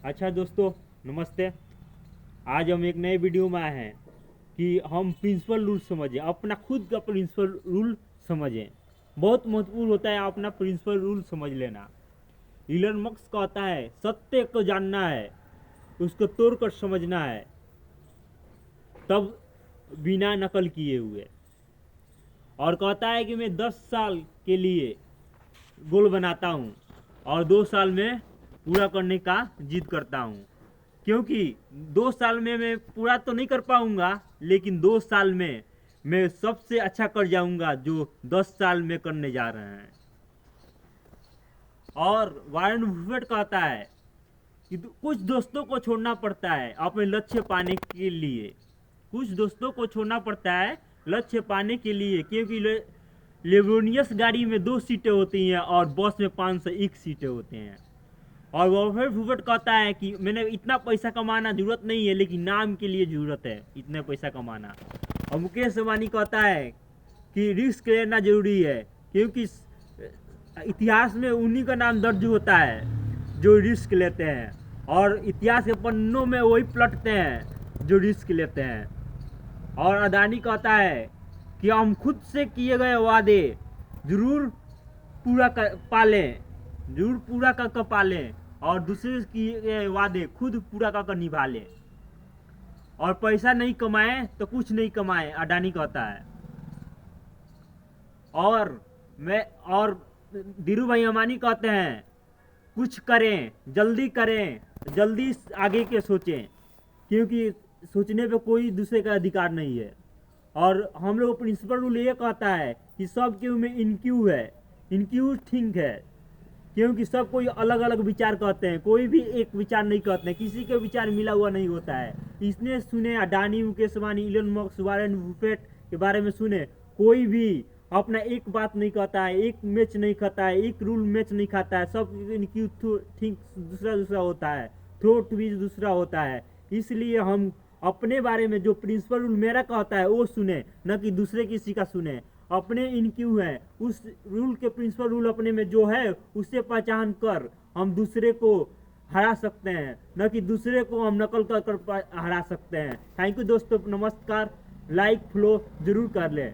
अच्छा दोस्तों, नमस्ते। आज हम एक नए वीडियो में आए हैं कि हम प्रिंसिपल रूल समझें, अपना खुद का प्रिंसिपल रूल समझें। बहुत महत्वपूर्ण होता है अपना प्रिंसिपल रूल समझ लेना। इलन मस्क कहता है सत्य को जानना है, उसको तोड़ कर समझना है, तब बिना नकल किए हुए। और कहता है कि मैं 10 साल के लिए गोल बनाता हूँ और 2 साल में पूरा करने का जिद करता हूँ, क्योंकि 2 साल में मैं पूरा तो नहीं कर पाऊंगा, लेकिन 2 साल में मैं सबसे अच्छा कर जाऊंगा जो 10 साल में करने जा रहे हैं। और वारेन बफेट कहता है कि कुछ दोस्तों को छोड़ना पड़ता है अपने लक्ष्य पाने के लिए। कुछ दोस्तों को छोड़ना पड़ता है लक्ष्य पाने के लिए, क्योंकि लेबोनियस गाड़ी में 2 सीटें होती हैं और बस में 501 सीटें होते हैं। और बफेट बुफेट कहता है कि मैंने इतना पैसा कमाना जरूरत नहीं है, लेकिन नाम के लिए जरूरत है इतना पैसा कमाना। और मुकेश अंबानी कहता है कि रिस्क लेना जरूरी है, क्योंकि इतिहास में उन्हीं का नाम दर्ज होता है जो रिस्क लेते हैं, और इतिहास के पन्नों में वही पलटते हैं जो रिस्क लेते हैं। और अदानी कहता है कि हम खुद से किए गए वादे जरूर पूरा कर पालें, जरूर पूरा कर पालें, और दूसरे किए वादे खुद पूरा कर निभा लें। और पैसा नहीं कमाए तो कुछ नहीं कमाए, अडानी कहता है। और धीरू भाई अंबानी कहते हैं कुछ करें, जल्दी आगे के सोचें, क्योंकि सोचने पे कोई दूसरे का अधिकार नहीं है। और हम लोग प्रिंसिपल रूल ये कहता है कि सब क्यों में इनक्यू है, इनक्यू थिंक है, क्योंकि सब कोई अलग अलग विचार कहते हैं, कोई भी एक विचार नहीं कहते हैं, किसी के विचार मिला हुआ नहीं होता है। इसने सुने Adani, Mukesh Ambani, Elon Musk, Warren Buffett के बारे में सुने, कोई भी अपना एक बात नहीं कहता है, एक मैच नहीं खाता है, एक रूल मैच नहीं खाता है। सब इनक्यू थिंक दूसरा होता है, थॉट भी दूसरा होता है। इसलिए हम अपने बारे में जो प्रिंसिपल रूल मेरा कहता है वो सुने, न कि दूसरे किसी का सुने। अपने इनक्यू है, उस रूल के प्रिंसिपल रूल अपने में जो है उससे पहचान कर हम दूसरे को हरा सकते हैं, न कि दूसरे को हम नकल कर हरा सकते हैं। थैंक यू दोस्तों, नमस्कार। लाइक फॉलो जरूर कर लें।